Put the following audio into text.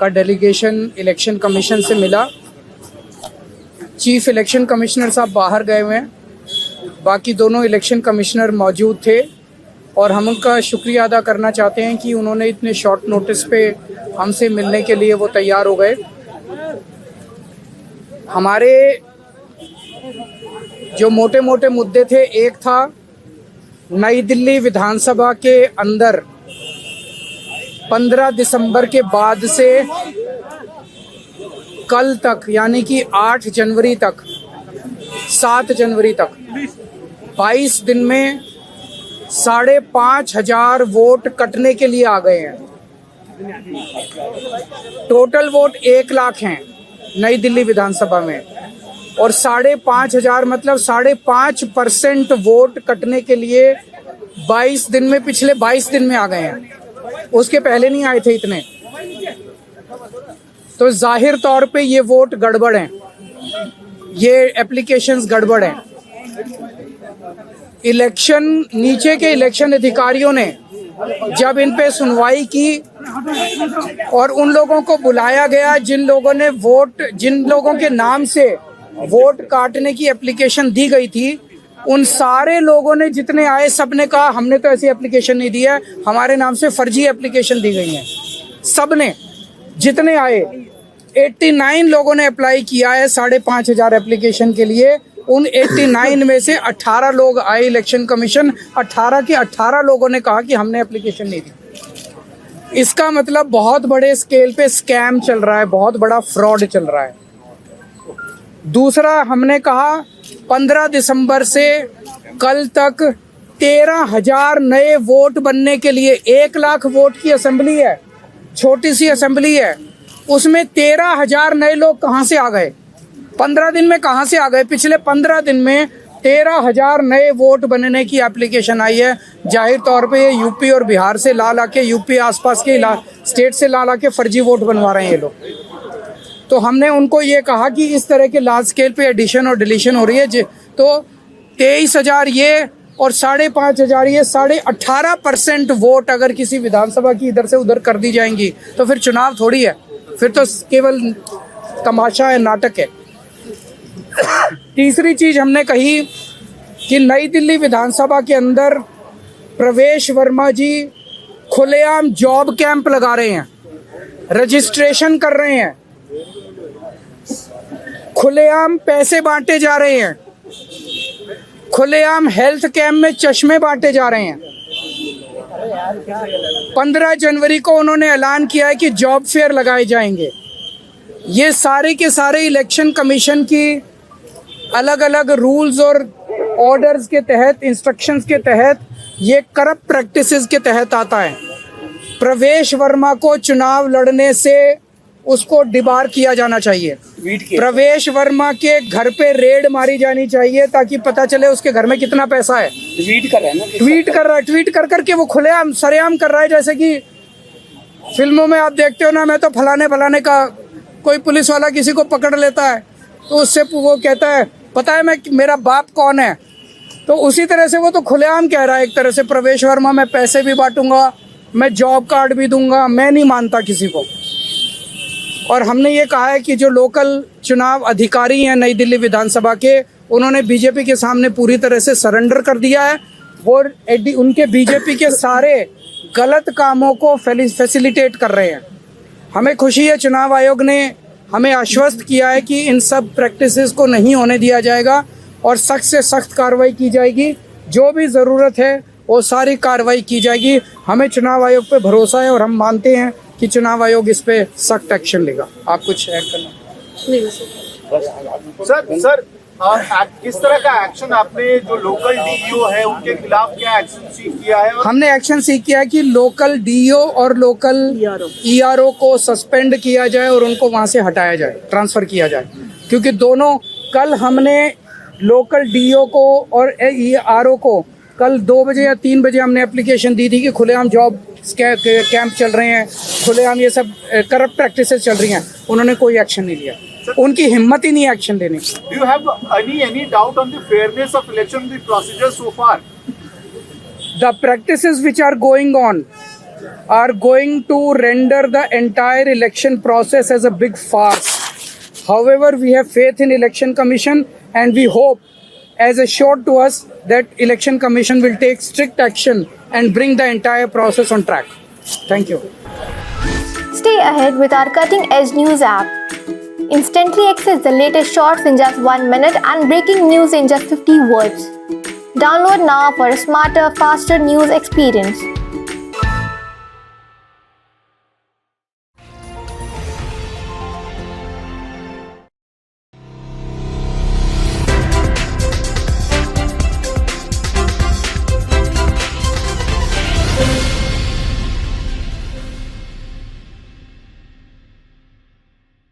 का delegation election commission से मिला। चीफ इलेक्शन कमिश्नर साहब बाहर गए हुए हैं, बाकी दोनों इलेक्शन कमिश्नर मौजूद थे और हम उनका शुक्रिया अदा करना चाहते हैं कि उन्होंने इतने शॉर्ट नोटिस पे हमसे मिलने के लिए वो तैयार हो गए। हमारे जो मोटे मोटे मुद्दे थे, एक था नई दिल्ली विधानसभा के अंदर 15 दिसंबर के बाद से कल तक यानी कि 8 जनवरी तक 7 जनवरी तक 22 दिन में 5,500 वोट कटने के लिए आ गए हैं। टोटल वोट 1 लाख हैं नई दिल्ली विधानसभा में और 5,500 मतलब 5.5% वोट कटने के लिए 22 दिन में, पिछले 22 दिन में आ गए हैं। उसके पहले नहीं आए थे इतने। तो जाहिर तौर पे ये वोट गड़बड़ हैं, ये एप्लीकेशंस गड़बड़ हैं। इलेक्शन नीचे के इलेक्शन अधिकारियों ने जब इन पे सुनवाई की और उन लोगों को बुलाया गया जिन लोगों के नाम से वोट काटने की एप्लीकेशन दी गई थी, उन सारे लोगों ने जितने आए सब ने कहा हमने तो ऐसी एप्लीकेशन नहीं दी है, हमारे नाम से फर्जी एप्लीकेशन दी गई है। सब ने जितने आए 89 लोगों ने अप्लाई किया है 5,500 एप्लीकेशन के लिए। उन 89 में से 18 लोग आए इलेक्शन कमीशन, 18 के 18 लोगों ने कहा कि हमने एप्लीकेशन नहीं दी। इसका मतलब बहुत बड़े स्केल पे स्कैम चल रहा है, बहुत बड़ा फ्रॉड चल रहा है। दूसरा, हमने कहा 15 दिसंबर से कल तक 13,000 नए वोट बनने के लिए, 1 लाख वोट की असेंबली है, छोटी सी असेंबली है, उसमें 13,000 नए लोग कहाँ से आ गए? 15 दिन में कहाँ से आ गए? पिछले 15 दिन में 13,000 नए वोट बनने की एप्लीकेशन आई है। जाहिर तौर पे ये यूपी और बिहार से ला के, यूपी आसपास के स्टेट से ला के फर्जी वोट बनवा रहे हैं ये लोग। तो हमने उनको ये कहा कि इस तरह के लार्ज स्केल पे एडिशन और डिलीशन हो रही है, तो 23,000 ये और 5,500 ये, 18.5% वोट अगर किसी विधानसभा की इधर से उधर कर दी जाएंगी तो फिर चुनाव थोड़ी है, फिर तो केवल तमाशा है, नाटक है। तीसरी चीज हमने कही कि नई दिल्ली विधानसभा के अंदर प्रवेश वर्मा जी खुलेआम जॉब कैंप लगा रहे हैं, रजिस्ट्रेशन कर रहे हैं, खुलेआम पैसे बांटे जा रहे हैं, खुलेआम हेल्थ कैंप में चश्मे बांटे जा रहे हैं। 15 जनवरी को उन्होंने ऐलान किया है कि जॉब फेयर लगाए जाएंगे। ये सारे के सारे इलेक्शन कमीशन की अलग अलग रूल्स और ऑर्डर्स के तहत, इंस्ट्रक्शंस के तहत, ये करप्ट प्रैक्टिसेस के तहत आता है। प्रवेश वर्मा को चुनाव लड़ने से उसको डिबार किया जाना चाहिए। प्रवेश वर्मा के घर पे रेड मारी जानी चाहिए ताकि पता चले उसके घर में कितना पैसा है। ट्वीट कर रहा है, ट्वीट कर करके वो खुलेआम सरेआम कर रहा है। जैसे कि फिल्मों में आप देखते हो ना, मैं तो फलाने का, कोई पुलिस वाला किसी को पकड़ लेता है तो उससे वो कहता है पता है मेरा बाप कौन है, तो उसी तरह से वो तो खुलेआम कह रहा है एक तरह से, प्रवेश वर्मा मैं पैसे भी बांटूंगा, मैं जॉब कार्ड भी दूंगा। मैं नहीं मानता किसी को। और हमने ये कहा है कि जो लोकल चुनाव अधिकारी हैं नई दिल्ली विधानसभा के, उन्होंने बीजेपी के सामने पूरी तरह से सरेंडर कर दिया है। वो उनके बीजेपी के सारे गलत कामों को फैसिलिटेट कर रहे हैं। हमें खुशी है, चुनाव आयोग ने हमें आश्वस्त किया है कि इन सब प्रैक्टिसेस को नहीं होने दिया जाएगा और सख्त से सख्त कार्रवाई की जाएगी। जो भी ज़रूरत है वो सारी कार्रवाई की जाएगी। हमें चुनाव आयोग पे भरोसा है और हम मानते हैं कि चुनाव आयोग इस पे सख्त एक्शन लेगा। आप कुछ ऐड करना? नहीं सर, किस तरह का एक्शन आपने जो लोकल डीईओ है उनके खिलाफ क्या एक्शन सीख किया है? हमने एक्शन सीख किया है कि लोकल डीईओ और लोकल ईआरओ को सस्पेंड किया जाए और उनको वहां से हटाया जाए, ट्रांसफर किया जाए। क्योंकि दोनों, कल हमने लोकल डीईओ को और ईआरओ को कल 2 बजे या 3 बजे हमने एप्लीकेशन दी थी कि खुलेआम जॉब कैंप चल रहे हैं, खुलेआम ये सब करप्ट प्रैक्टिसेस चल रही हैं। उन्होंने कोई एक्शन नहीं लिया, उनकी हिम्मत ही नहीं एक्शन लेने की। Do you have any doubt on the fairness of election, the procedure so far? The practices which are going on are going to render the entire election process as a big farce. However, we have faith in Election Commission and we hope, as assured to us, that Election Commission will take strict action and bring the entire process on track. Thank you. Stay ahead with our cutting edge news app. Instantly access the latest shorts in just 1 minute and breaking news in just 50 words. Download now for a smarter, faster news experience.